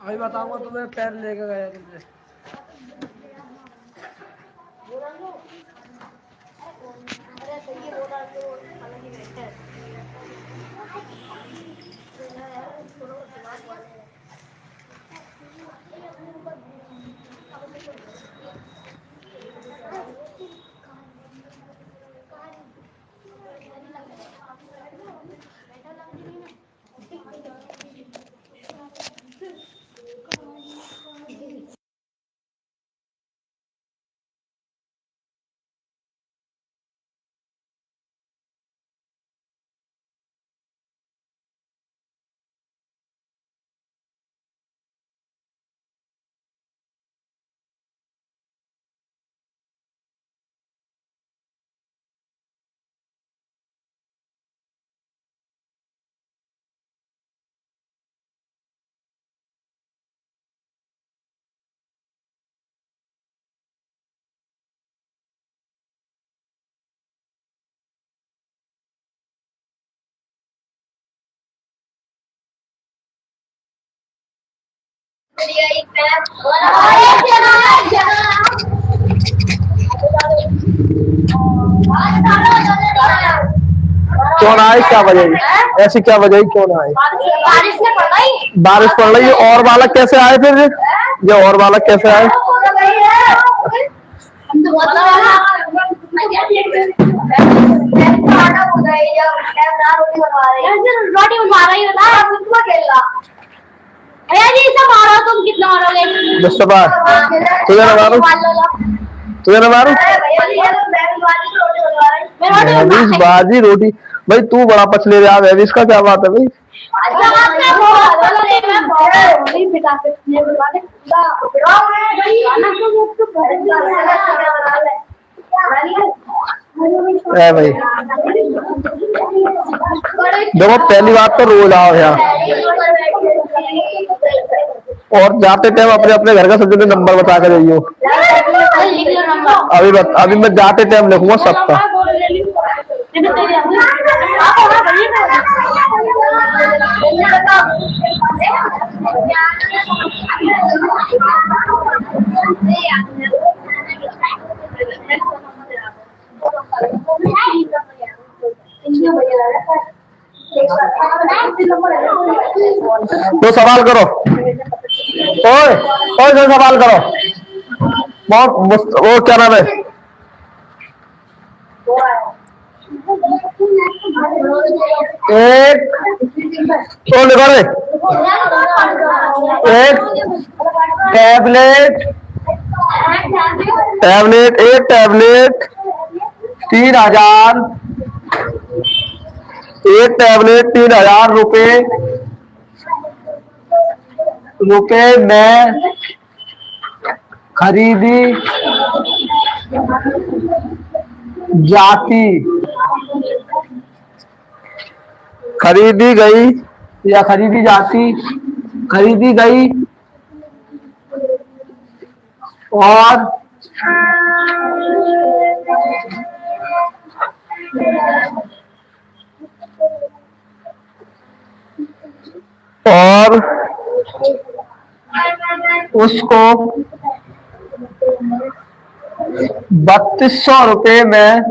अभी बताऊंगा तुम्हें पैर लेके गया तुमसे। क्यों ना आए, क्या वजह है? ऐसी क्या वजह है, क्यों ना आए? बारिश पड़ रही है। और बालक कैसे आए फिर? ये और बालक कैसे आए? रोटी बनवा रही हो ना, तुम कितना मारोगे? 10 बार तुझे ना मारू, तुझे ना मारू। बाजी रोटी भाई, तू बड़ा पछले रहा है, इसका क्या बात है भाई? है भाई, देखो पहली बात तो रोज आओ यहाँ, और जाते टाइम अपने अपने घर का सबसे नंबर बता कर जाइयो। अभी मैं जाते टाइम लिखूंगा सबका। तो सवाल करो, ओए ओए तो सवाल करो। बहुत वो क्या नाम है? एक तो लिखो रे, एक टैबलेट, एक टैबलेट 3000, एक टैबलेट 3000 रुपए में खरीदी जाती, खरीदी गई या खरीदी जाती, खरीदी गई और और उसको 3200 रुपये में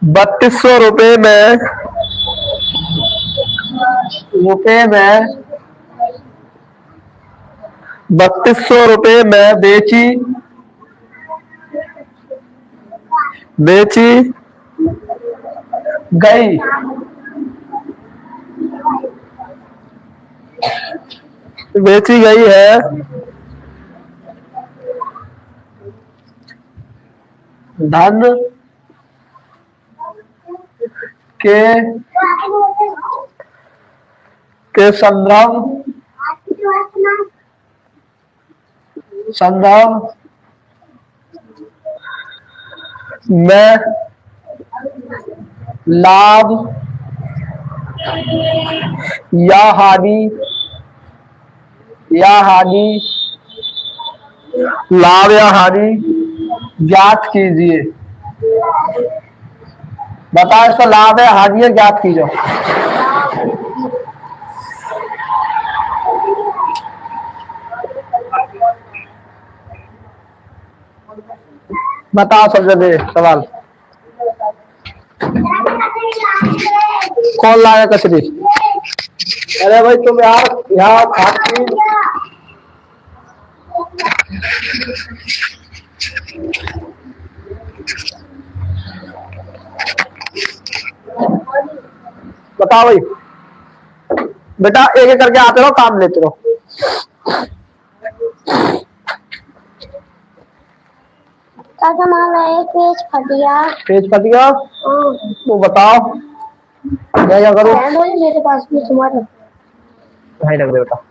3200 रुपये में बेची गई। बेची गई है धन के संदर्भ में लाभ या हानि ज्ञात कीजिए। बताओ इसका लाभ है हानि है, ज्ञात कीजिए। बताओ सबसे दे सवाल। कौन लाया कचरी? अरे भाई तुम यार यहाँ खाती बताओ भाई। बेटा एक एक करके आते रहो, काम लेते रहो। पेज फट गया। पेज फट गया? तो बताओ मैं क्या करूँ? मेरे पास भी तुम्हारा भाई लग दे बेटा।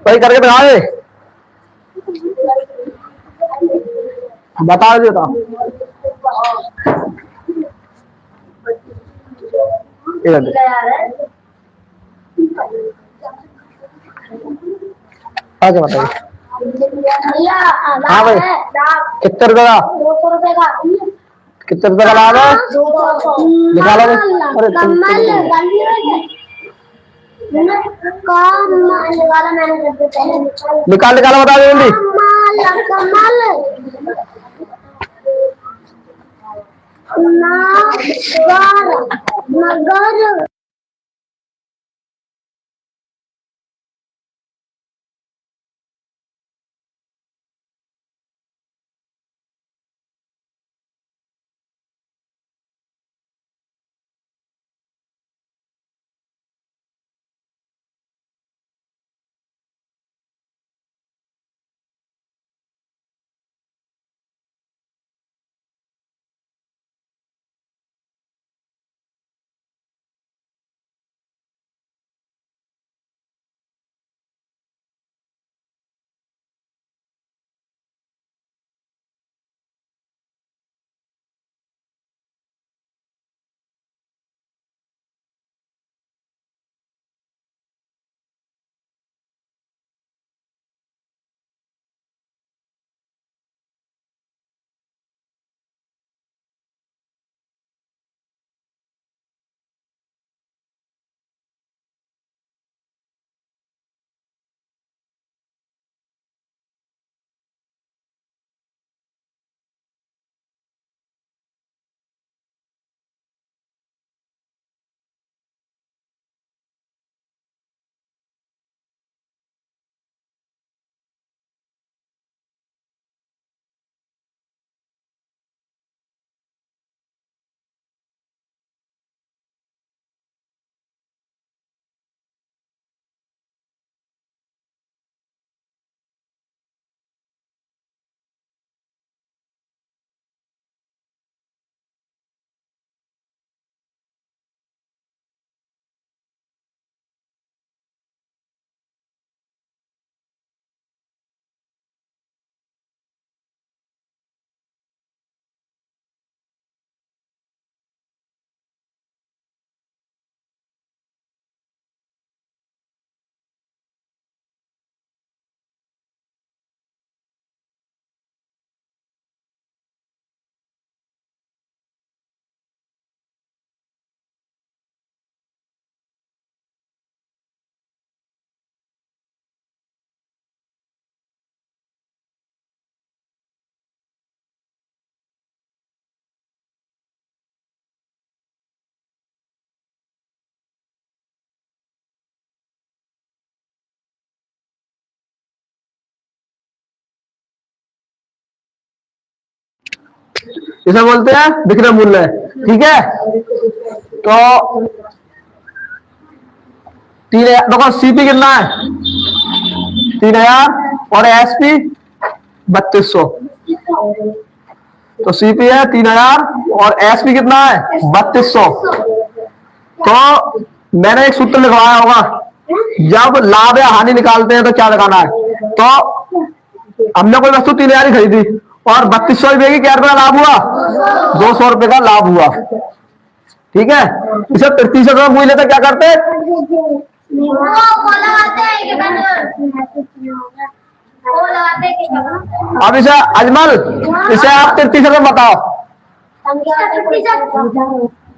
भाई करके दिखाओ, बता देता। आगे बताइए। हाँ भाई कितने रुपए का? 200 रुपए का। कितने रुपए का लाभ है? 200। निकालो। अरे निकाल निकालो बता दो जल्दी। इसे बोलते हैं विक्रय मूल्य। ठीक है, तो 3000, देखो सीपी कितना है 3000 और एसपी 3200। तो सीपी है 3000 और एसपी कितना है 3200। तो मैंने एक सूत्र लिखवाया होगा, जब लाभ या हानि निकालते हैं तो क्या लगाना है। तो हमने कोई वस्तु 3000 ही खरीदी और 3200 रुपए की क्या रुपया लाभ हुआ, 200 रुपए का लाभ हुआ। ठीक है, इसे प्रतिशत में मूल्य तो क्या करते हैं, अब इसे अजमल, इसे आप प्रतिशत में बताओ,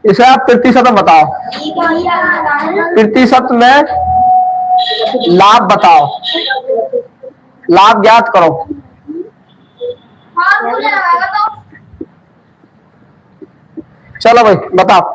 इसे आप प्रतिशत में बताओ, प्रतिशत में लाभ बताओ, लाभ ज्ञात करो। चलो भाई बताओ।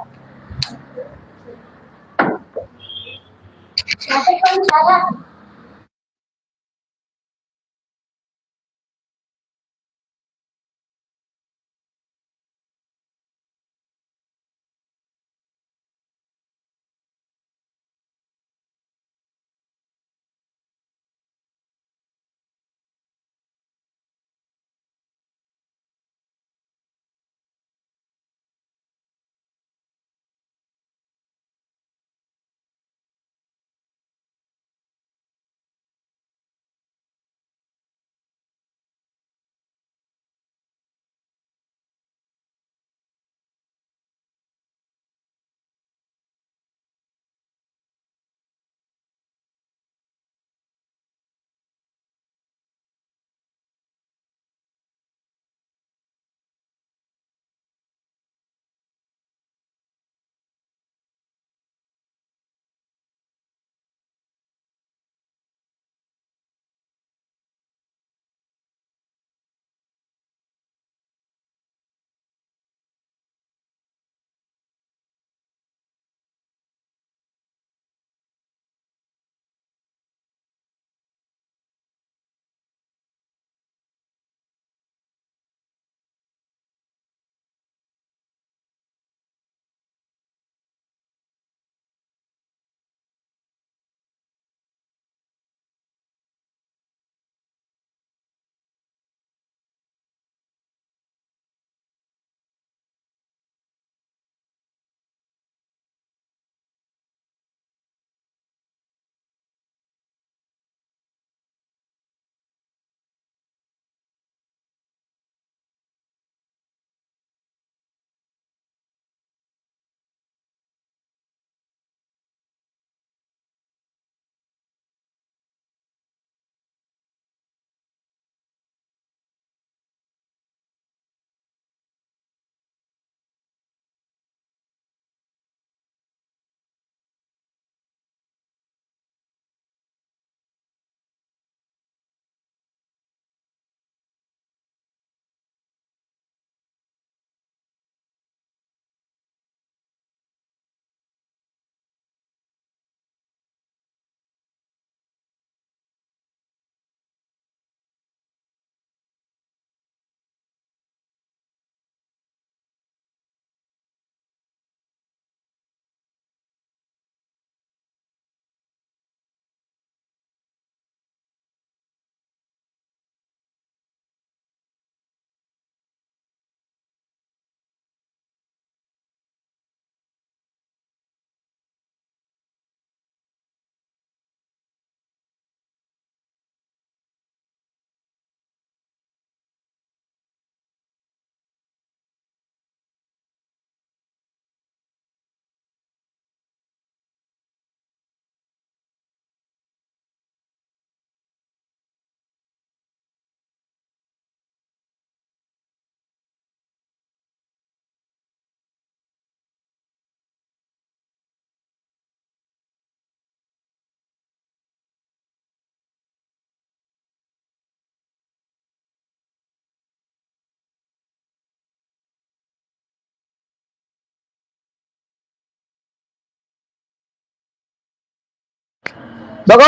देखो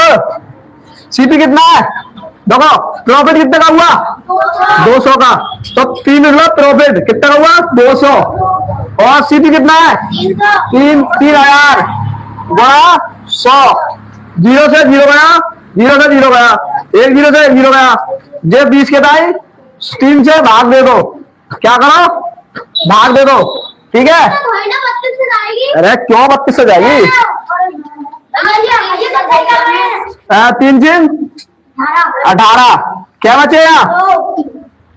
सीपी कितना है देखो प्रॉफिट कितने का हुआ 200 का। तो 3 प्रॉफिट कितने का हुआ 200। और सीपी कितना है 3000 गुणा 100। जीरो से जीरो गया, जीरो से जीरो गया, एक जीरो से एक जीरो गया। जे 20 के दाई 3 से भाग दे दो, क्या करो भाग दे दो, ठीक है। अरे क्यों 32 से जाएगी, 3 18 क्या बचे यहाँ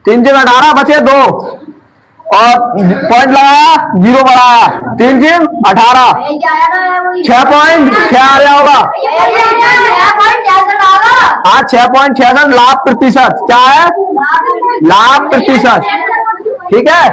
3 18 बचे 2। और पॉइंट लगाया जीरो बढ़ाया 3 18 6.6 आ रहा होगा। हाँ 6.66 लाभ प्रतिशत क्या है लाभ प्रतिशत, ठीक है।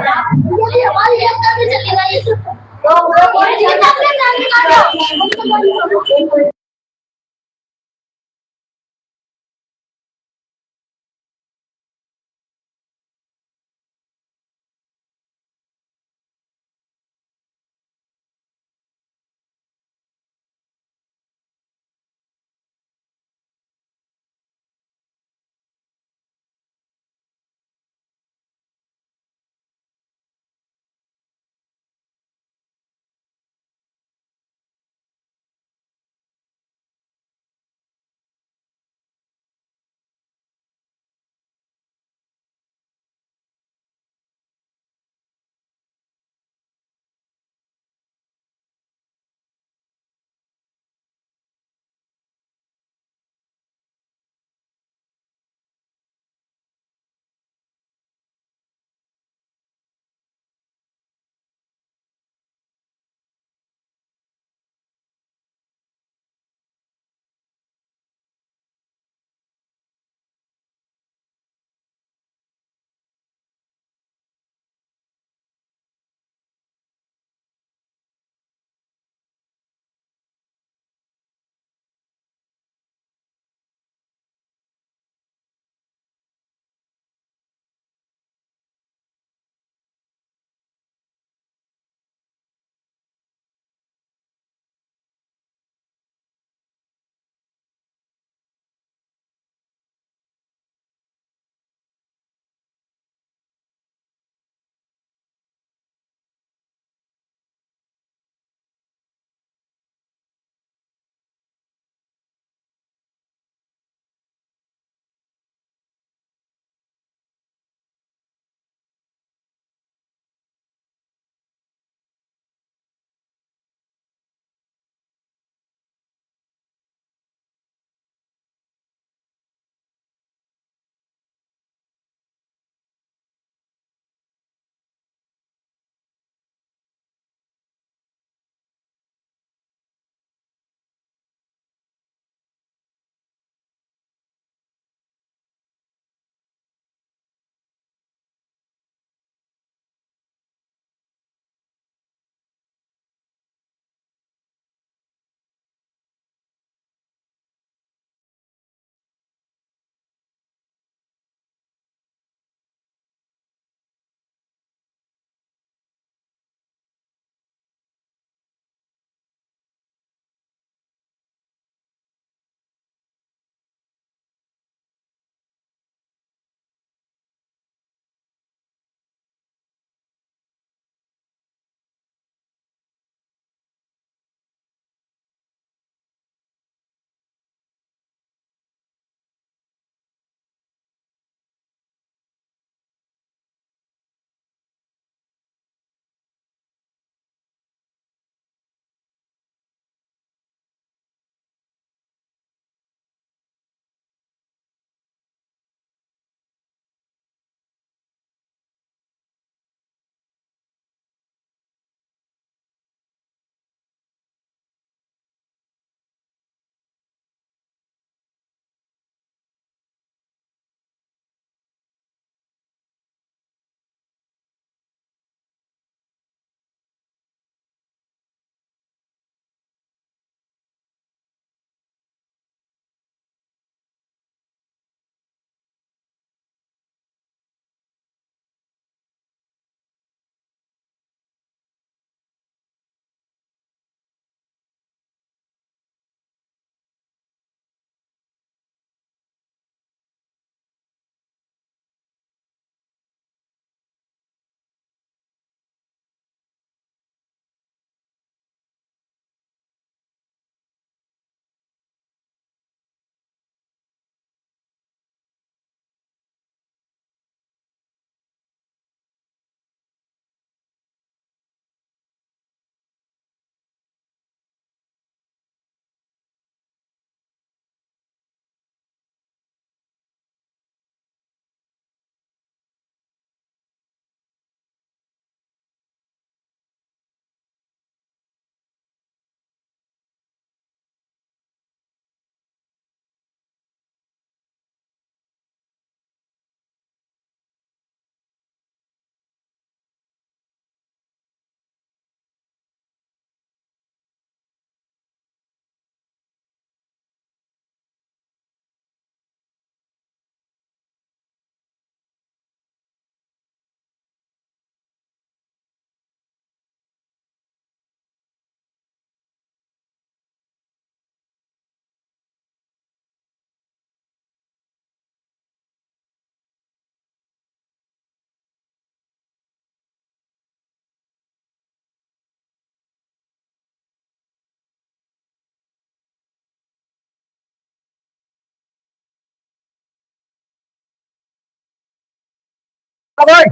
ओए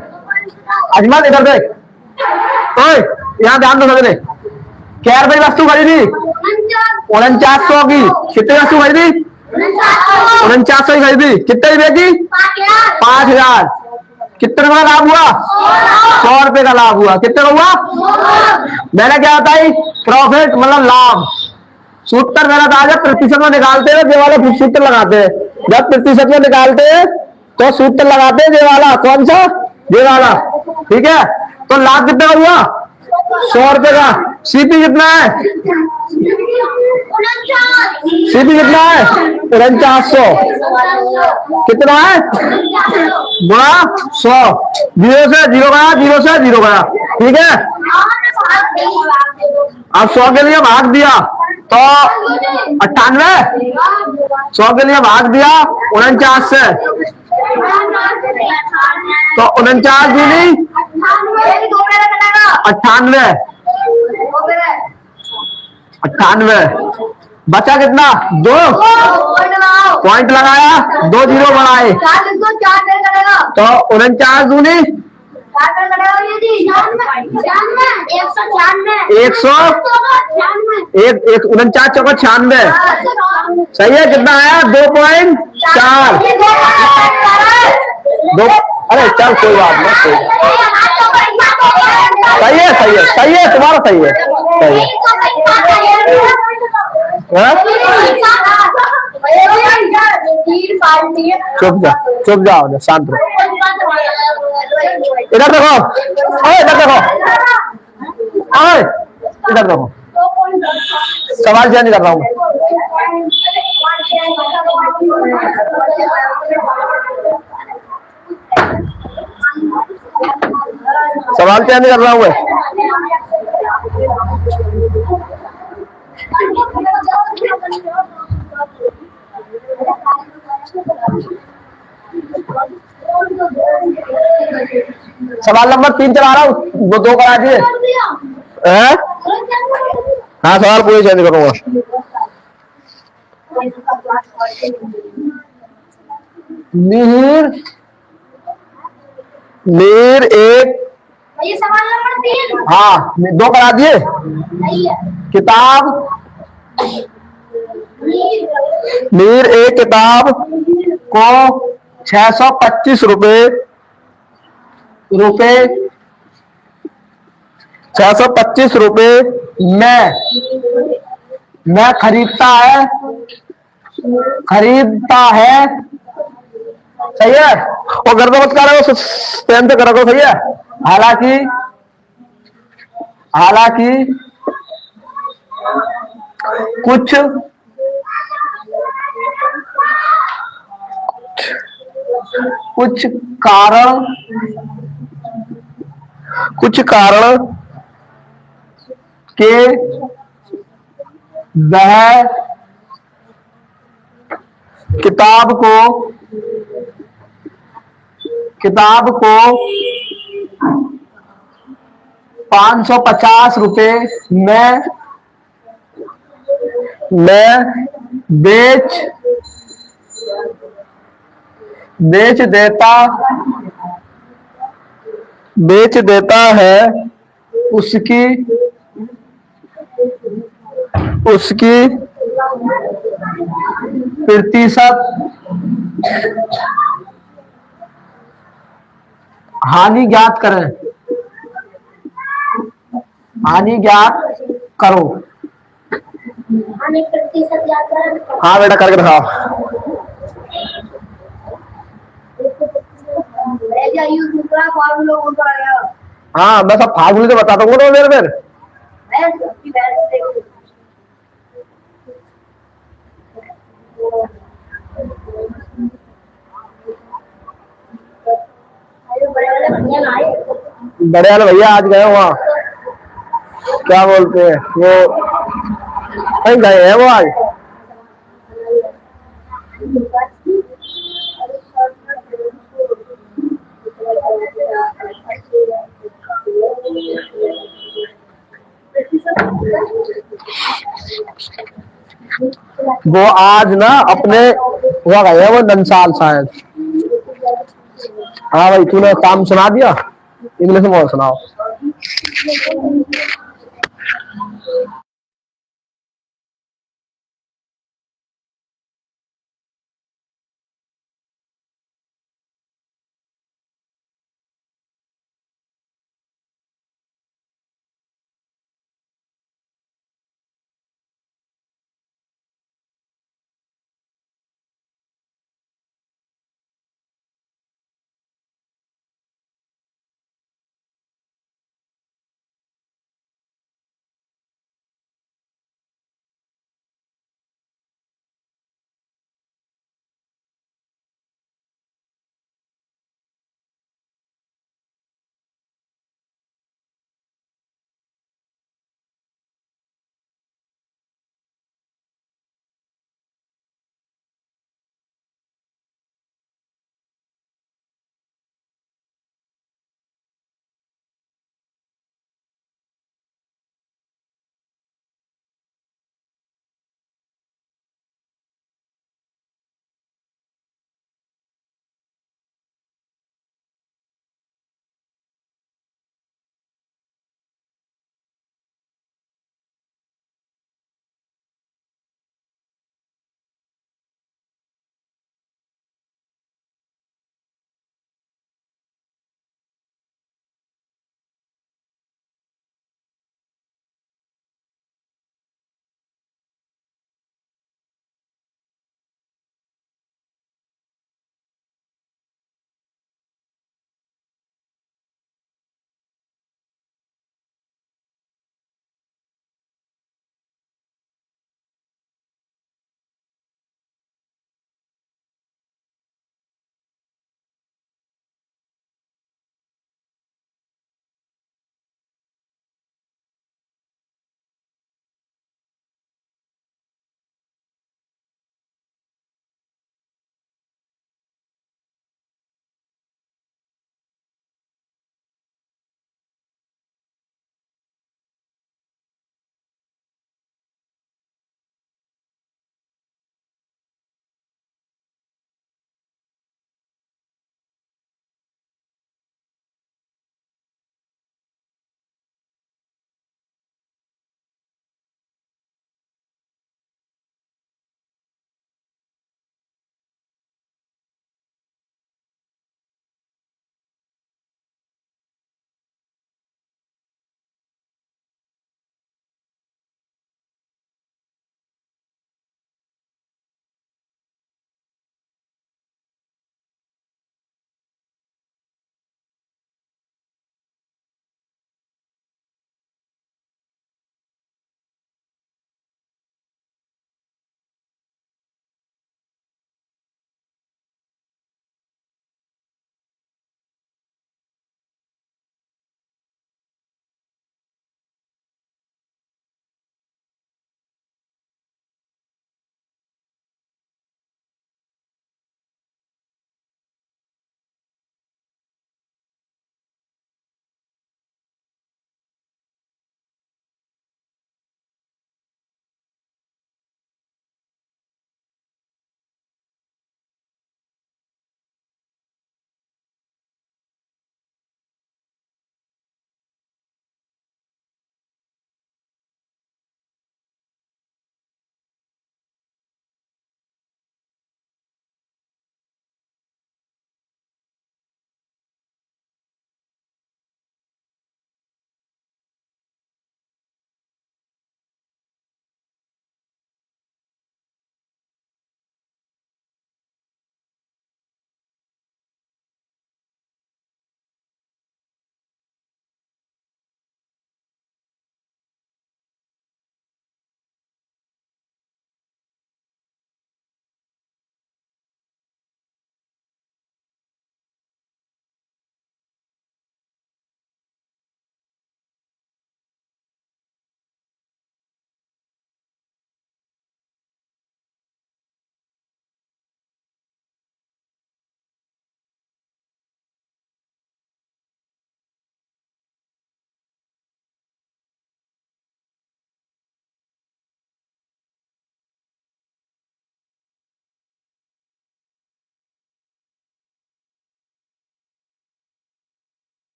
अजमल इधर देख, ओए यहाँ ध्यान दो सभी ने। क्या रुपए की वस्तु खरीदी? 4900 की। कितनी वस्तु खरीदी? 4900 की खरीदी। कितने रुपए की? 5000। कितने रुपए का लाभ हुआ? 100 रुपए का लाभ हुआ। कितने का हुआ? मैंने क्या बताई? प्रॉफिट मतलब लाभ। सूत्र मेरा था जब प्रतिशत में निकालते हैं ये वाला सूत्र लगाते हैं। जब प्रतिशत में निकालते हैं तो सूत्र लगाते हैं ये वाला। कौन सा? ये वाला। ठीक है, तो लाभ कितने का हुआ? 100 रुपए का। सीपी कितना है? सीपी कितना है? 4900। कितना है? गुणा 100। 0 से 0 गया, 0 से 0 गया। ठीक है, अब 100 के लिए भाग दिया तो 98। 100 के लिए भाग दिया 49 से तो 49 दूनी 98। 98 बचा कितना? 2 पॉइंट लगाया, 2 जीरो बढ़ाए तो 49 दूनी 49 चौका 96। सही है, कितना आया? 2.4। दो, अरे चल कोई बात नहीं, सही है सही है सही है, तुम्हारा सही है सही है। चुप जाओ, शांत रहो। इधर देखो, इधर देखो, इधर देखो, सवाल चेंज कर रहा हूँ। सवाल चेंज कर रहा हूँ। सवाल नंबर 3 चला रहा हूँ, वो 2 करा दिए। हाँ, सवाल पूरे चेंज करूंगा। नीर एक, ये सवाल नंबर 3। हाँ 2 करा दिए। किताब, नीर एक किताब को 625 रुपए 625 रुपए में खरीदता है। सही है, और गर्द मत करो, प्रेम से करो। सही है, हालांकि कुछ कारण के वह किताब को 550 रुपए में बेच देता है। उसकी प्रतिशत हानि ज्ञात करें। हानि ज्ञात करो। हाँ बेटा, करके दिखाओ। हाँ, मैं सब फार्मूले तो बताता हूँ मेरे बड़े वाले भैया आज गए वहाँ, क्या बोलते हैं वो, कहीं गए हैं वो आज। वो आज ना अपने वहाँ गए हैं, वो नंसाल शायद। हाँ भाई, तूने काम सुना दिया, इंग्लिश में और सुनाओ।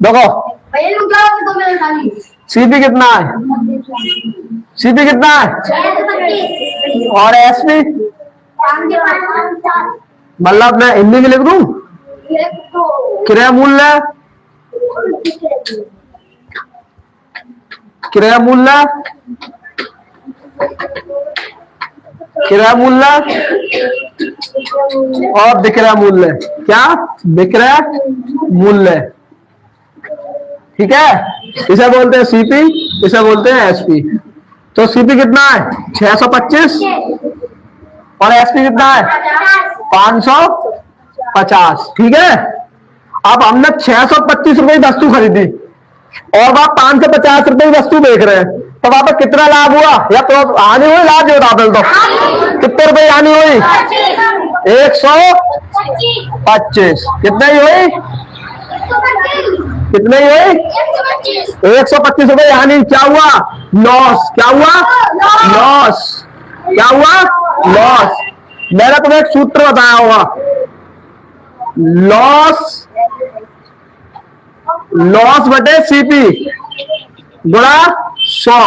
देखो भैया रुक जाओ तो मेरे खाली सीपी कितना है, सीपी कितना है 625 और एसपी, 5 मतलब मैं हिंदी में लिख दूं क्रय मूल्य, क्रय मूल्य, क्रय मूल्य और विक्रय मूल्य, क्या विक्रय मूल्य, ठीक है। इसे बोलते हैं सीपी, इसे बोलते हैं एसपी। तो सीपी कितना है 625 और एसपी कितना है 550, ठीक है। अब हमने 625 रुपए की वस्तु खरीदी और वह 550 रुपए की वस्तु बेच रहे हैं, तो वहां पर कितना लाभ हुआ या तो हानि हुई, लाभ जो बता दो कितने रुपए हानि हुई 125, कितने ही हुई, कितने ही हुई 125 रुपए हानि। क्या हुआ लॉस, क्या हुआ लॉस, क्या हुआ लॉस। मैंने तुम्हें एक सूत्र बताया होगा, लॉस, लॉस बटे सीपी गुणा 100,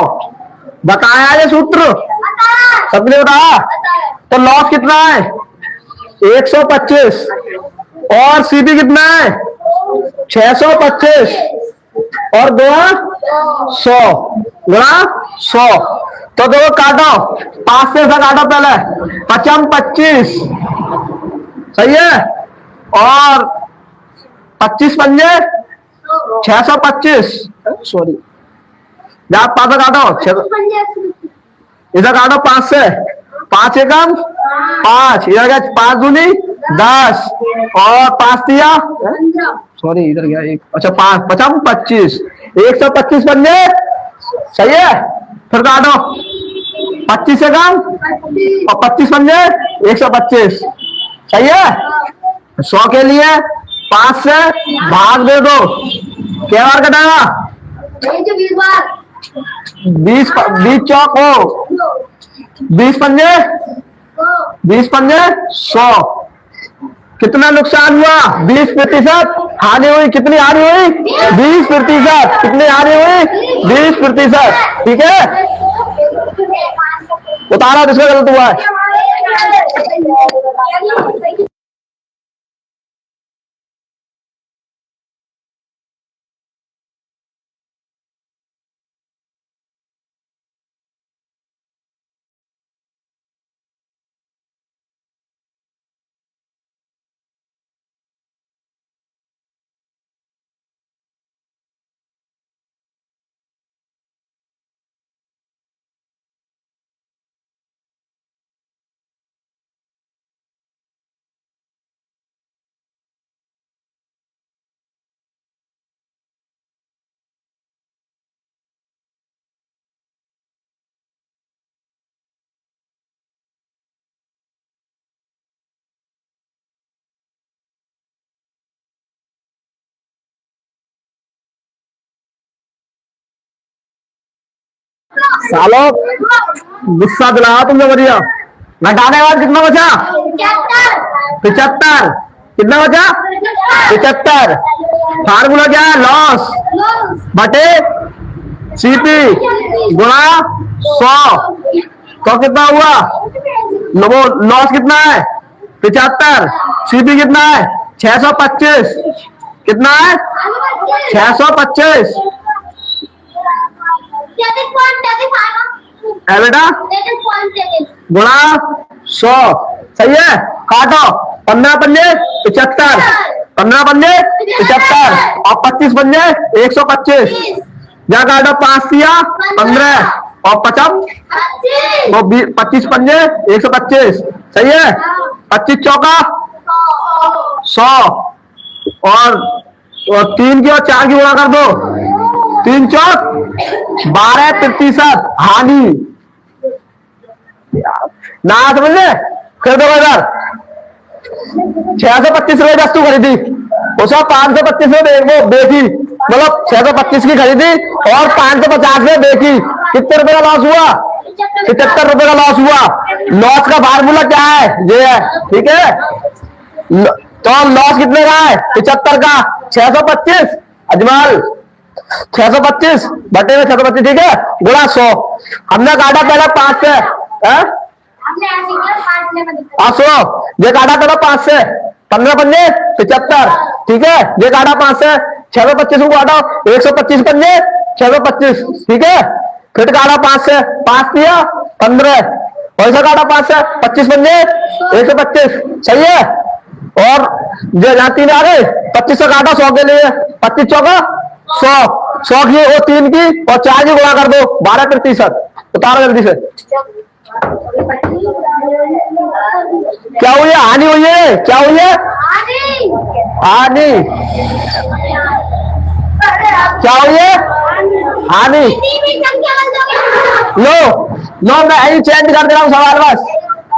बताया ये सूत्र, सबने बताया। तो लॉस कितना है 125 और सीपी कितना है 625 और गुणा 100, गुणा 100। तो देखो काटो, 5 से काटो पहले, 5 25, सही है, और 25 पंजे 625, सॉरी आप 5 काटो, इधर काटो 5 से, 5 एकम 5, इधर क्या 5 दूनी 10 और 5 दिया, सॉरी इधर गया एक, अच्छा 5 5 25, 125 पंजे, सही है। फिर काटो 25 एकम और 25 पंजे 125, सही है। 100 के लिए 5 से भाग दे दो, क्या बार कटाएगा 20 चौक हो 20 पंजे 100, कितना नुकसान हुआ 20% हानि हुई, कितनी हानि हुई 20%, कितनी हानि हुई 20%, ठीक है। उतारा जिसका गलत हुआ है। सालो गुस्सा दिलाया तुमने बढ़िया। घटाने के बाद कितना बचा 75, कितना बचा 75। फार्मूला क्या है लॉस बटे सीपी गुणा 100, तो कितना हुआ लॉस कितना है 75, सीपी कितना है 625, कितना है 625 है बेटा गुणा 100, सही है। काटो 15 पंजे 75, 15 पंजे 75 और 25 पंजे 125, या काटो 5 दिया 15 और 50 और 25 पंजे 125, सही है। 25 चौका 100 और 3 की और 4 की गुणा कर दो, 3 चौक 12% हानि ना, समझे। कर दो इधर 625 रुपए वस्तु खरीदी, उसका 525 में बेची, मतलब 625 की खरीदी और 550 में बेची, कितने रुपए का लॉस हुआ 75 रुपए का लॉस हुआ। लॉस का फार्मूला क्या है ये है, ठीक है। तो लॉस कितने का है? 75 का। 625 अजमल, 625 बटे में 625, ठीक है, गुणा 100। हमने काटा पहले 5 से, आपने ऐसे किया काटने में दिक्कत 500, ये काटा पहले 5 से, 15 पंजे 75, ठीक है, ये काटा 5 से, 625 को काटो, 125 पंजे 625, ठीक है, फिर काटा 5 से, 5 दिया 15, वैसे काटा 5 से, 25 पंजे 125, सही है। और जो यहाँ 3 आ गए, 25 से काटा 100 के लिए, 25 चौका 100, 100 की वो 3 की और 4 की गुणा कर दो, 12%। उतारो जल्दी से। क्या हुई है? हानि हुई है? क्या हुई है? हानि। क्या हुई है? हानि। लो लो, मैं यही चेंज कर दे रहा हूँ सवाल, बस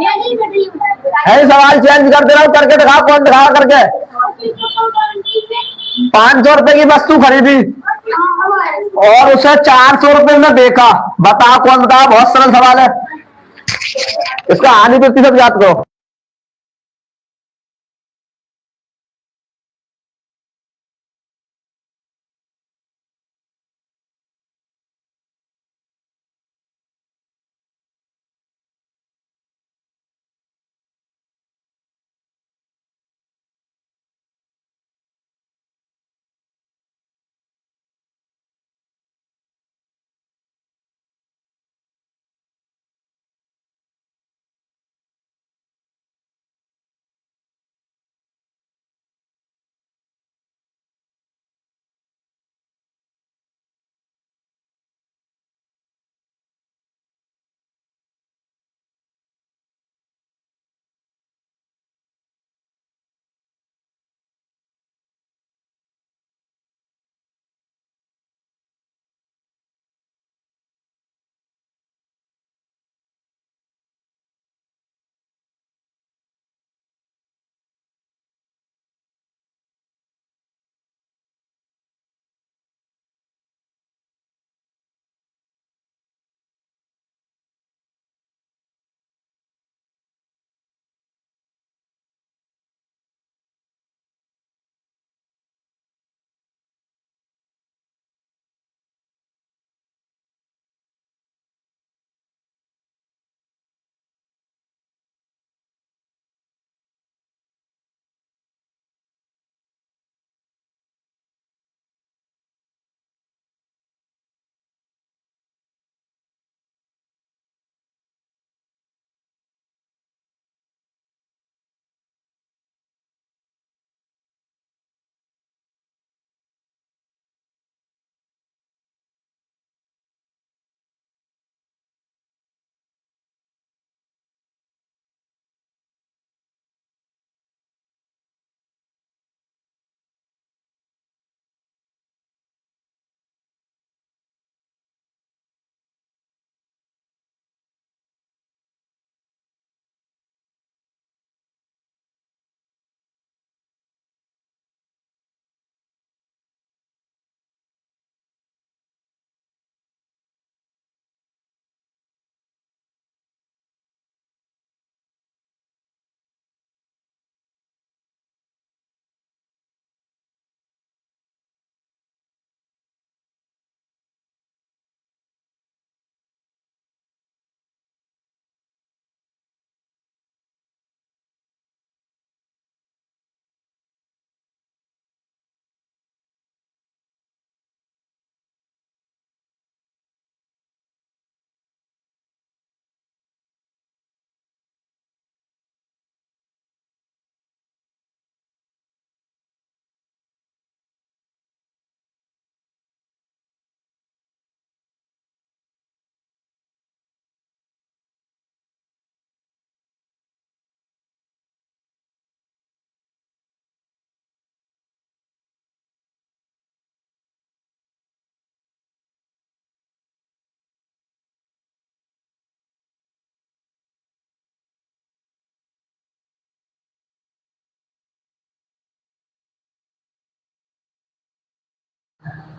यही सवाल चेंज कर दे रहा हूँ, करके दिखा, कौन दिखा करके। 500 रुपए की वस्तु खरीदी और उसे 400 रुपए में बेचा, बता कौन? बता, बहुत सरल सवाल है, इसका हानि प्रतिशत याद करो।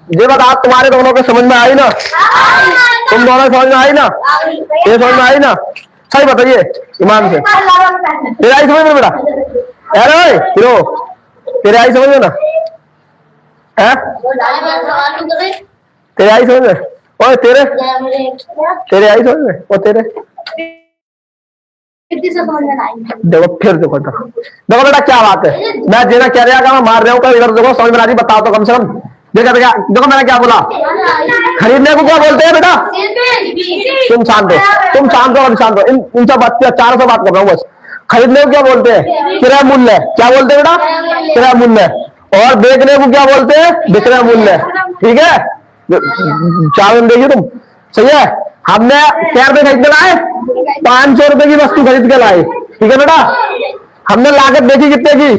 ये बात आप तुम्हारे दोनों के समझ में आई ना? तुम दोनों समझ में आई ना? ये समझ में आई ना? सही बताइए ईमान से, तेरा आई समझ में बेटा? अरे ओए हीरो, तेरे आई समझ में ना है, तेरे आई समझ में, ओए तेरे तेरे आई समझ में, और तेरे देखो फिर देखो देखो बेटा क्या बात है, मैं देना कह रहा मैं मार रहा हूँ, इधर देखो समझ में आ रही, बताओ तो कम से कम। देखो मैंने क्या बोला, खरीदने को क्या बोलते हैं बेटा, तुम शांत हो, तुम शांत हो, शांत हो, इन सब बच्चे 400 बात कर रहा हूँ बस। खरीदने को क्या बोलते हैं, क्रय मूल्य, क्या बोलते हैं बेटा, क्रय मूल्य। और बेचने को क्या बोलते हैं, विक्रय मूल्य। ठीक है, चार देखिए तुम, सही है। हमने क्या रुपए खरीद के लाए, 500 रुपए की वस्तु खरीद के लाए, ठीक है बेटा। हमने लागत देखी कितने की,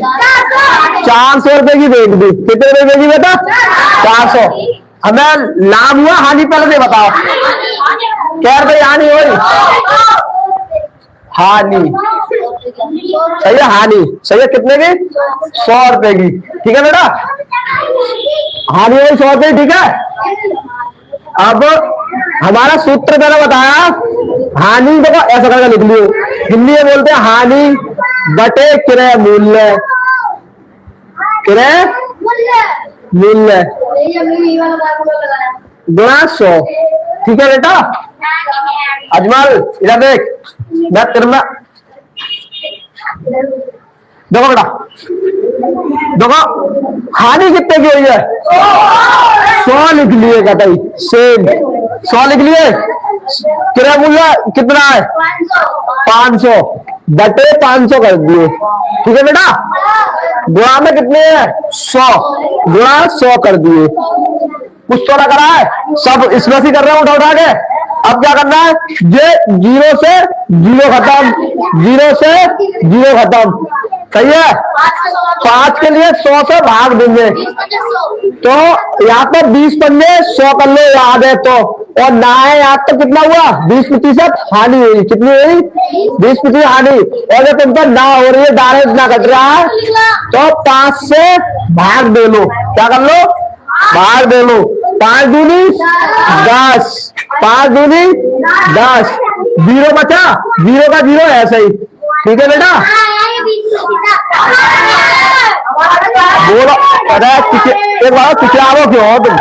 400 रुपए की बेच दी, कितने रुपए बेची बेटा, 400। हमें लाभ हुआ हानि पहले से बताओ, क्या रुपए हानि हुई, हानि, सही है, हानि सही है, कितने की, 100 रुपए की, ठीक है बेटा। हानि हुई 100 रुपए, ठीक है। अब हमारा सूत्र मैंने बताया, हानि देखो ऐसा करके लिख लियो, हिंदी में बोलते हैं हानि बटे क्रय मूल्य, क्रय मूल्य गुणा 100, ठीक है बेटा। अजमल इधर देख, मैं तेरे में देखो बेटा, देखो हानि कितने की हुई है, 100 लिख लिए कतई, सेम 100 लिख लिए। क्रय मूल्य कितना है, 500 बटे 500 कर दिए, ठीक है बेटा। गुणा में कितने हैं, 100 गुणा 100 कर दिए। कुछ तो ना करा है, सब इसमें से कर रहे हैं उठा उठा के। अब क्या करना है, ये 0 से 0 खत्म, 0 से 0 खत्म, सही है। 5 के लिए 100 से भाग देंगे, तो यहाँ पर 20 पंजे 100 कर लो, याद है तो, और ना है याद तो कितना हुआ, 20% हानि हुई, कितनी हुई, 20% हानि। और जब तुम पर ना हो रही है, डायरेक्ट ना कट रहा है, तो 5 से भाग दे लो, क्या कर लो, भाग दे लो। 5 दूनी 10, 5 दूनी 10, 0 बचा, 0 का 0 ऐसे ही, ठीक है बेटा। बोलो अरे एक बार चिचियाओ क्यों हो तुम,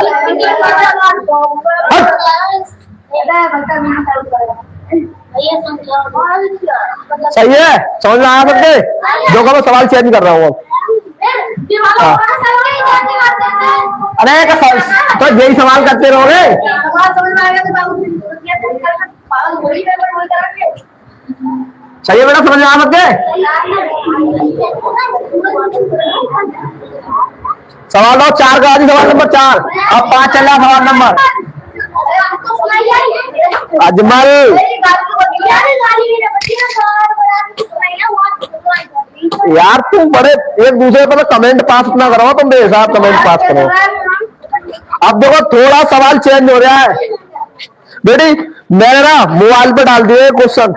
सही है, समझ में आया सबके। जो मैं सवाल चेंज कर रहा हूँ अब, अरे तो यही सवाल करते रहोगे, सही है बेटा, समझ में आ सकते। सवाल लो 4 का, आज सवाल नंबर 4, अब 5 चल रहा सवाल नंबर। अजमल यार तुम बड़े एक दूसरे पर कमेंट पास ना करो, तुम बेहिसाब कमेंट पास करो। अब देखो थोड़ा सवाल चेंज हो रहा है बेटी, मैंने ना मोबाइल पे डाल दिए क्वेश्चन,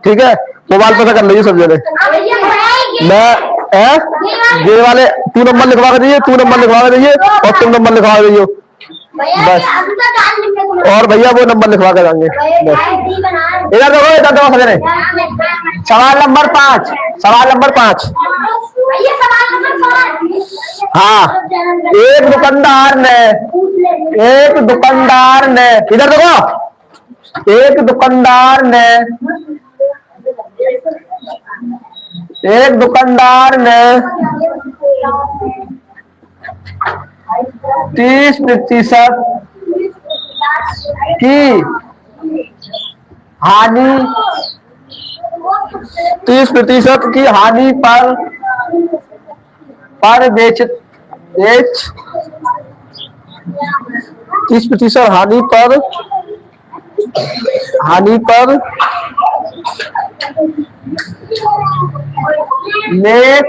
ठीक है, मोबाइल पे से कर लीजिए सब जने। मैं ये वाले 2 नंबर लिखवा के दीजिए, 2 नंबर लिखवा के दीजिए, और 3 नंबर लिखवा के दीजिए बस, और भैया वो नंबर लिखवा के देंगे बस। इधर देखो समझे, सवाल नंबर 5, सवाल नंबर 5, हाँ। एक दुकानदार ने इधर देखो, एक दुकानदार ने 30% की हानि, 30% की हानि पर बेच 30% हानि पर लेख,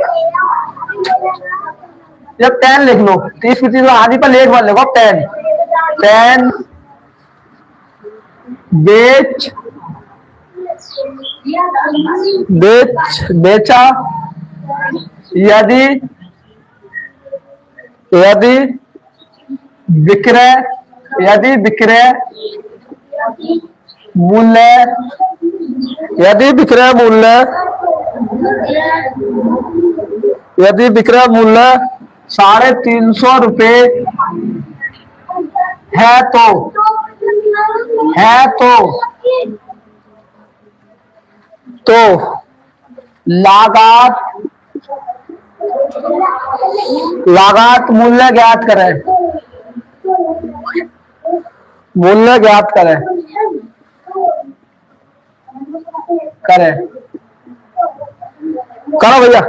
जब 10 लिख लो, 30% हानि पर लेख बन लिखो 10 बेचा, यदि विक्रय मूल्य यदि विक्रय मूल्य 350 रुपये है तो लागत मूल्य ज्ञात करें। मूल्य ज्ञात करें करो भैया।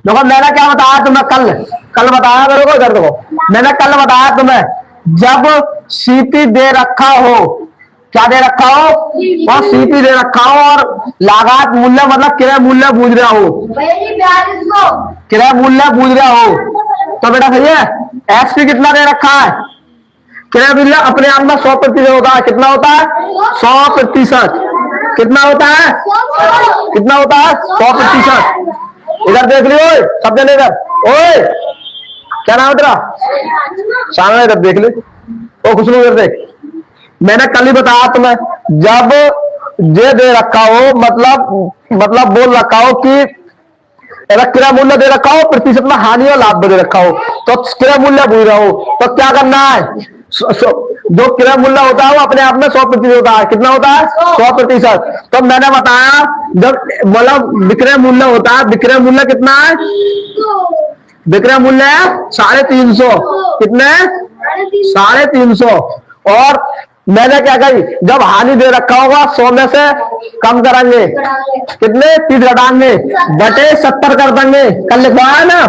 देखो मैंने क्या बताया तुम्हें कल बताया मेरे को, इधर देखो मैंने कल बताया तुम्हें, जब सीपी दे रखा हो, क्या दे रखा हो, और सीपी दे रखा हो और लागत मूल्य मतलब क्रय मूल्य बूझ रहा हो, क्रय मूल्य बूझ रहा हो, तो बेटा सही है। एसपी कितना दे रखा है, क्रय मूल्य अपने आप में 100% होता है। कितना होता है, 100%। कितना होता है, कितना होता है, 100%। इधर देख लियो सब जने, इधर ओए क्या नाम है तेरा, सामने इधर देख ले। ओ खुशबू इधर देख, मैंने कल ही बताया तुम्हें, जब जे दे रखा हो मतलब बोल रखा हो कि क्रय मूल्य दे रखा हो, प्रतिशत में हानि और लाभ दे रखा हो, तो क्रय मूल्य भूल रहा हो, तो क्या करना है, जो क्रय मूल्य होता है वो अपने आप में 100% होता है। कितना होता है? 100%। तो मैंने बताया जब मतलब विक्रय मूल्य होता है, विक्रय मूल्य कितना है? विक्रय मूल्य है 350। कितने? 350। और मैंने क्या कही, जब हानि दे रखा होगा 100 में से कम करेंगे, कितने? 30 घटाएंगे, बटे 70 कर देंगे। कल लिखवाया ना,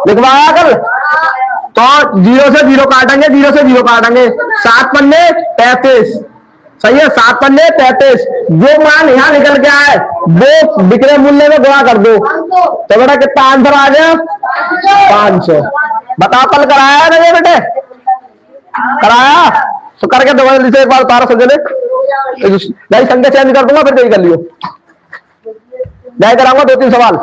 लिखवाया कल। तो 0 से 0 काटेंगे, 0 से 0 काटेंगे, 7 पन्ने 35। सही है, 7 पन्ने 35। जो मान यहां निकल के आए वो विक्रय मूल्य में गुणा कर दो, तो बेटा कितना आंसर आ गया? 500। बताओ, कल कराया है ना ये बेटे? कराया तो करके दो जल्दी से एक बार तारा समझ ले। नहीं संख्या चेंज कर दूंगा, फिर यही कर लियो। नहीं कराऊंगा 2-3 सवाल।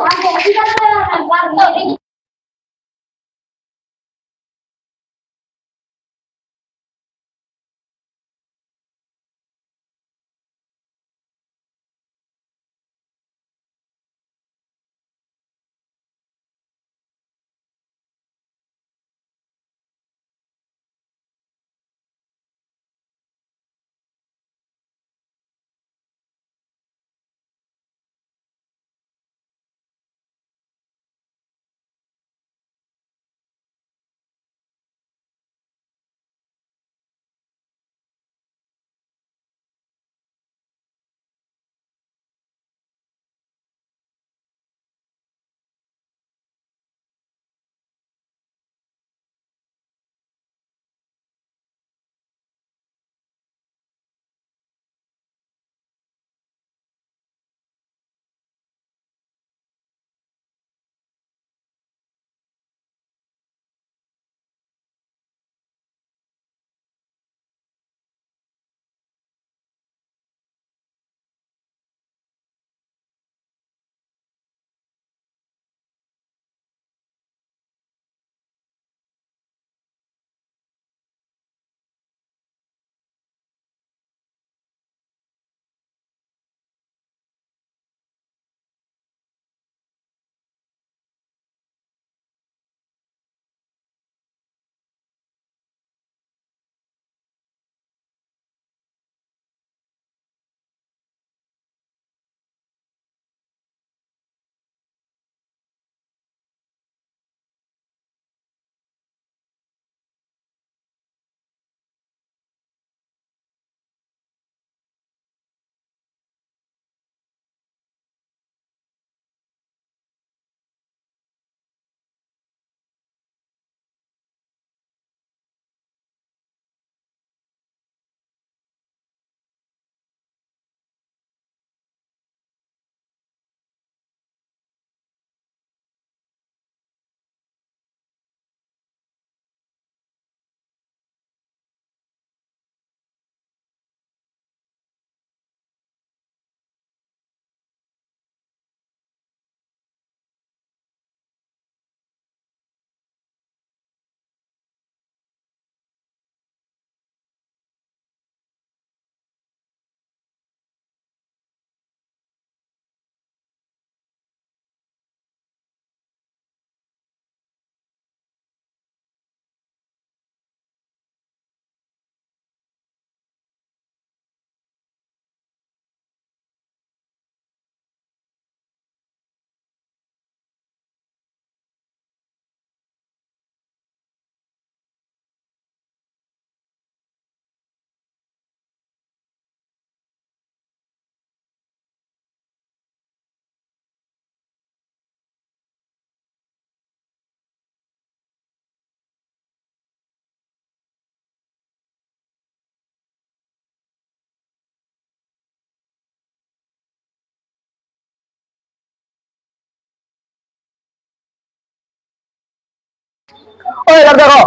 इधर देखो,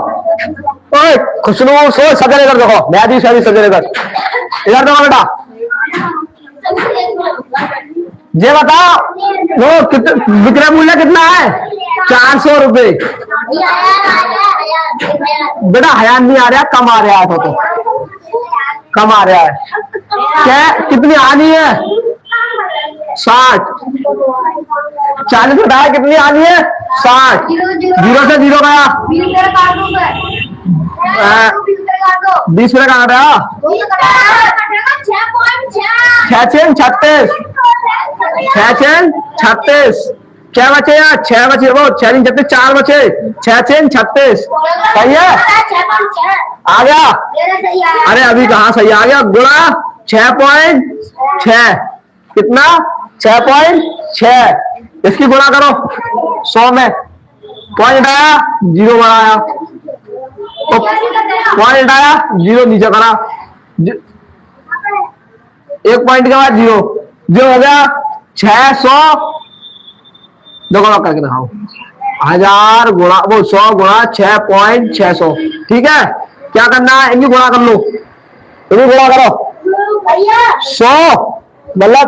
ओए खुशनू सोच सजन, इधर देखो, मैदी शादी सजन, इधर देखो बेटा, ये बताओ वो विक्रय मूल्य कितना है? 400 रुपए। बेटा हयान नहीं आ रहा, कम आ रहा है, तो कम आ रहा है। क्या कितनी आनी है? 60। 40 घटाया कितनी आनी है? 60। 0 से 0 गया, 20 में कहाँ गया? 6 6 36, 6 6 36, क्या बचे यार? 6 बचे, वो 6 3 36, 4 बचे, 6 6 36, सही है? आ गया? अरे अभी कहाँ सही आ गया? गुणा 6.6, कितना? 6.6, इसकी गुणा करो 100 में, पॉइंट आया, जीरो बनाया, तो पॉइंट आया, जीरो नीचे करा, एक पॉइंट के बाद जीरो, जो हो गया 600, देखो करके दिखाओ, 1000 गुणा वो 100 गुणा 6.600, ठीक है? क्या करना है? इनकी गुणा कर लो, इनकी गुणा करो, 100 मतलब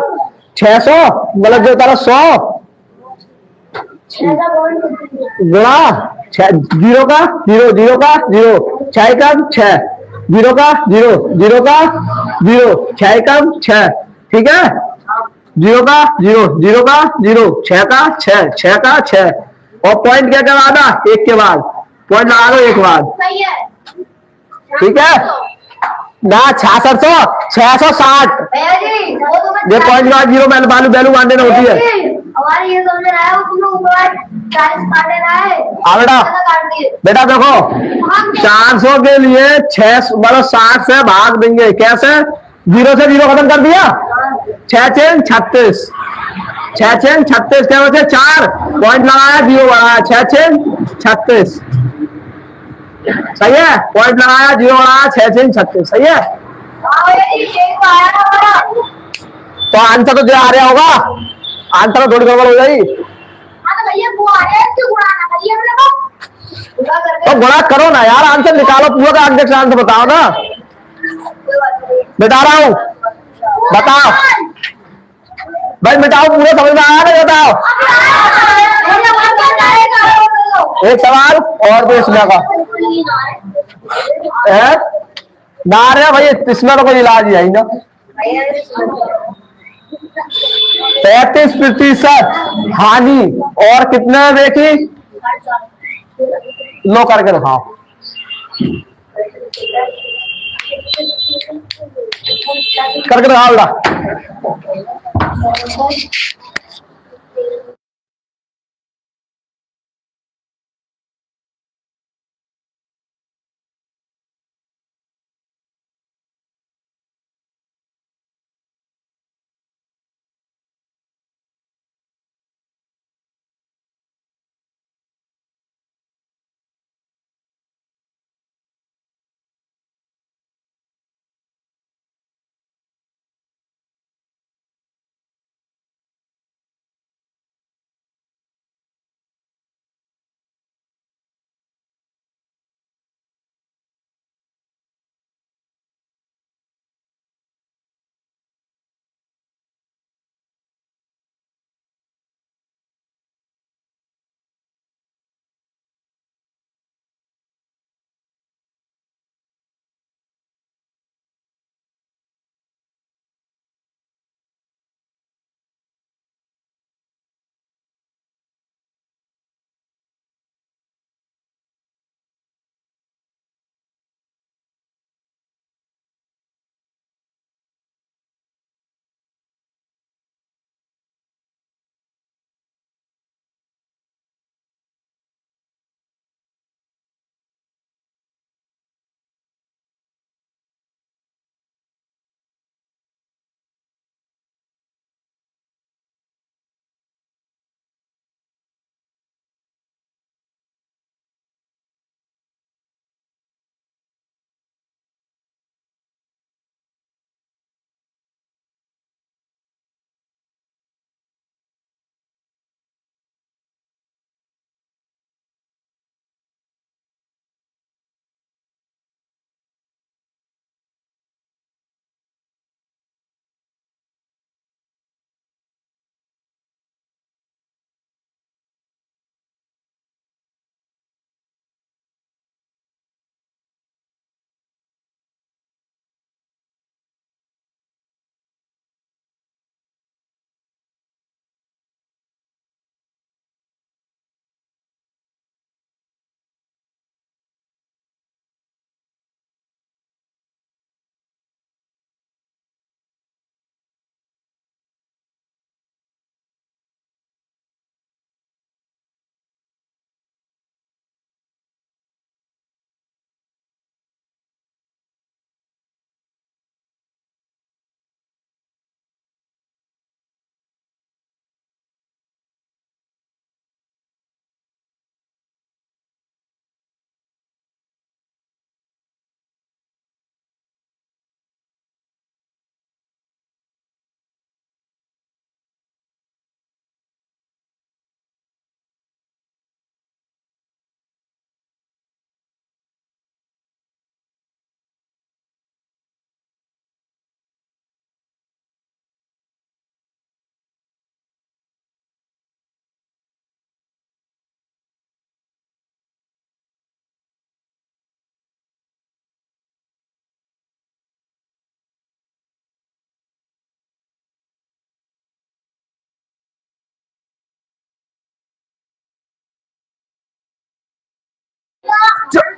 600 मतलब जो तारा 100 गुणा 6, जीरो का जीरो, जीरो का जीरो, 6 कम 6, जीरो का जीरो, जीरो का जीरो, 6 कम 6, ठीक है? जीरो का जीरो, जीरो का जीरो, 6 का 6, 6 का 6, और पॉइंट क्या क्या आना? एक के बाद पॉइंट लगा दो, एक बाद, ठीक है ना? 6600, 660, ये पॉइंट का जीरो वैल्यू वैल्यू मान देना होती है। हमारी ये समझ रहा है, तुम लोग 40 काटे रहा है। बेटा बेटा देखो, 400 के लिए 6 मतलब 60 से भाग देंगे, कैसे? जीरो से जीरो खत्म कर दिया, 6 6 36, 6 6 36, क्या बचे? 4, पॉइंट लगाया, जीरो बढ़ाया, 6 6 36, सही है? पॉइंट लगाया, जीरो बढ़ाया, 6 6 36, सही है? तो आंसर तो जो आ रहा होगा, आंसर तो थोड़ी गड़बड़ हो जाएगी, तो गुणा करो ना यार, आंसर निकालो पूरा का, एग्जैक्ट आंसर बताओ ना, मिटा रहा हूं, बताओ भाई, मिटाओ, पूरा समझ में आया ना? बताओ, एक सवाल और भी इसमें का है ना रे भाई, इसमें तो कोई इलाज ही है ना। 35% हानि और कितने देखी, लो करके दिखाओ, करके दिखाओ।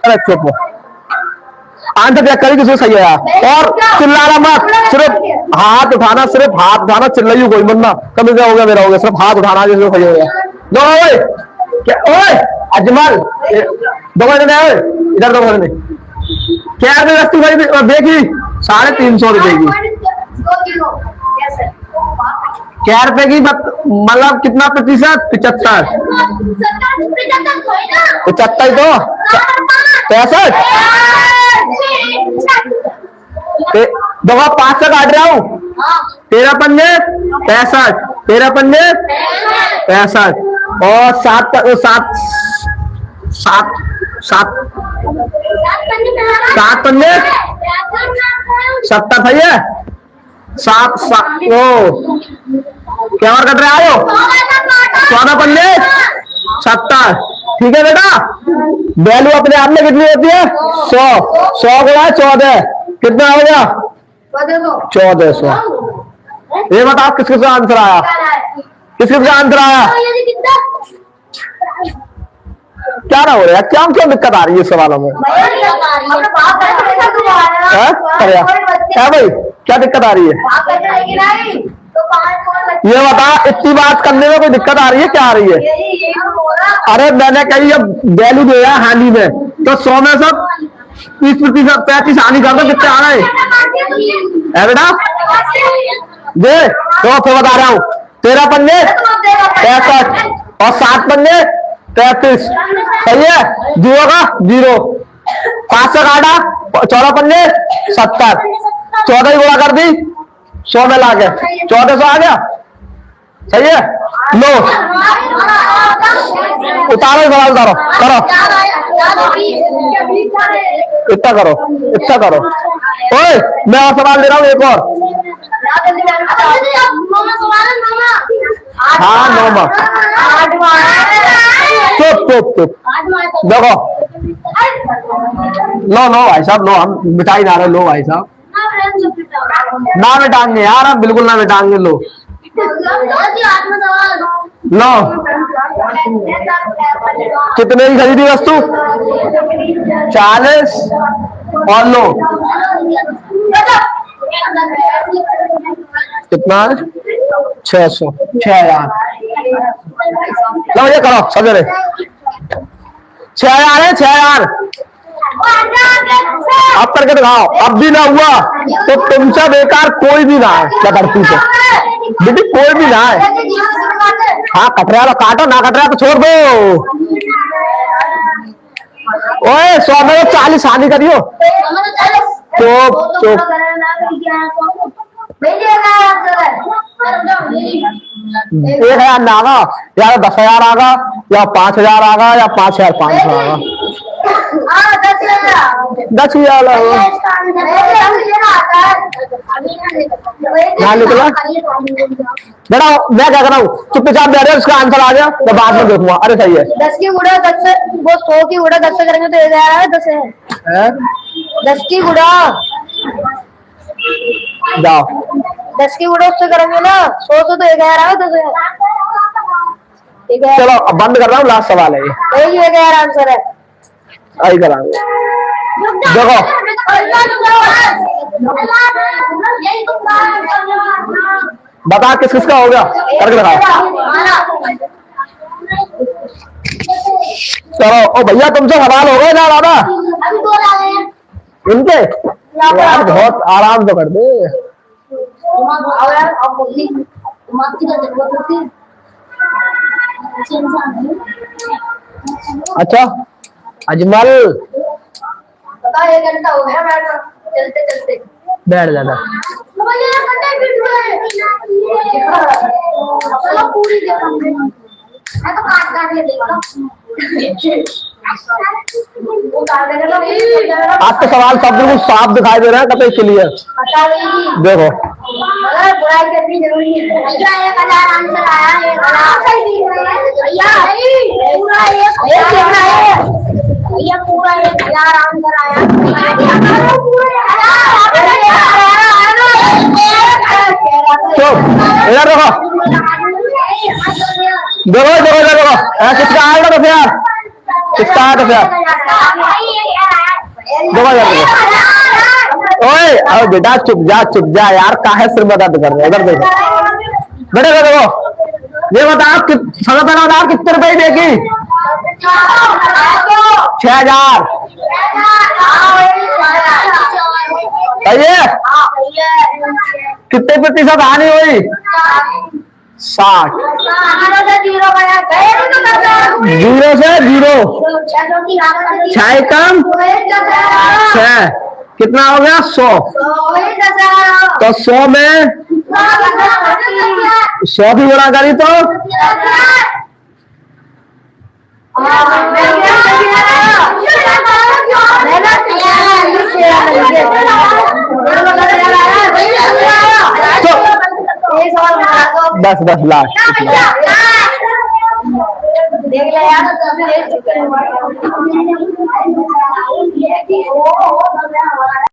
अरे चुप हो। आंसर चेक करिए किसको सही है यार। और चिल्लाना मत, सिर्फ हाथ उठाना, सिर्फ हाथ उठाना, चिल्लाइए कोई मत ना। कभी क्या हो गया मेरा हो गया, सिर्फ हाथ उठाना जिसको सही हो गया। दो ओए क्या ओए अजमल दो इधर दो घर में क्या वस्तु भाई देखी 350 रुपए की। क्या रुपए की मतलब कितना प्रतिशत? 75। 75 तो 65। देखो 5 से काट रहा हूँ। 13 पंजे 65, 13 पंजे 65 और 7 7 7 7 7 पंजे 70 सही है। 7 7 ओ क्या और कट रहे हो? 14 पंजे 70। ठीक है बेटा, वैल्यू अपने आप में कितनी होती है? 100 गुणा 14 कितना हो गया? 1400। ये बताओ किस किसका आंसर आया? किस किसका आंसर आया? क्या ना हो रहा है? क्या क्यों दिक्कत आ रही है सवालों में? क्या भाई क्या दिक्कत आ रही है? ये बता, इतनी बात करने में कोई दिक्कत आ रही है? क्या आ रही है? अरे मैंने कही अब वैल्यू दिया हानि में, तो 100 में सब 30% 35 हानि कर दो, कितने आ रहे है बेटा? दे तो फिर बता रहा हूँ। 13 पंजे 65 और 7 पंजे 33 सही है। 0 का 0, 5 से काटा 14 पंजे 70, 14 ही गुणा कर दी 100 में ला के 1400 आ गया। सही है। लो उतारो सवाल, उतारो करो, इतना करो, इतना करो। ओए मैं और सवाल दे रहा हूँ एक और। हाँ 9 मार्क्स। चुप चुप चुप देखो। लो लो भाई साहब लो, हम मिटाई ना रहे। लो भाई साहब ना मिटाएंगे यार, हम बिल्कुल ना मिटाएंगे। लो लो कितने की खरीदी वस्तु? 40 और लो कितना है? 600 6000। लो ये करो सवेरे 6000 है 6000। अब करके दिखाओ। अब भी ना हुआ तो तुमसे बेकार कोई भी ना है। क्या करती है बेटी? कोई भी ना है। हाँ कट रहा है तो काटो, ना कट रहा है तो छोड़ दो। ओए 100 में 40 हानि करियो। चुप चुप 1000 ना आगा या 10,000 आगा या 5,000 आगा या 5,500 आगा। 10,000 ना निकला बेटा। मैं क्या कर रहा हूँ? चुपचाप बैठ रहे, उसका आंसर आ गया तो बाद में देखूंगा। अरे सही है। 10 की गुड़ा 10 से, वो 100 की गुड़ा 10 से करेंगे तो 1000 है। 10 है 10 की गुड़ा जाओ 10 की गुड़ा उससे करेंगे ना 100 से तो 1000 है। 10 है। चलो अब बंद कर रहा हूँ। लास्ट सवाल है ये, 1000 आंसर है। आई करांगे। देखो बता किस किसका हो गया? करके बताओ। चलो ओ भैया तुमसे सवाल हो गए ना दादा? इनके यार बहुत आराम से कर दे। अच्छा अजमल 1 घंटा हो गया चलते चलते। बैठ जाता। आपके सवाल सब बिल्कुल साफ दिखाई दे रहा है, कतई क्लियर। देखो बुराई करनी जरूरी है। 1000 आंसर आया। भैया पूरा 1000 आंसर आया। इधर देखो देखो देखो देखो किसका आएगा? 10,000 किसका आया? 10,000 जमा कर दो। ओए अब बेटा चुप जा यार, काहे सिर में दर्द कर रहे हो? इधर देखो बेटे, देखो ये बताओ समय पहले बताओ कितने रुपए देगी? 6,000। कितने प्रतिशत हानि हुई? 60। 0 से 0, 6 कम 6, कितना हो गया? 100। तो 100 में 100 भी गुणा करी तो बस लास्ट देख ले यार।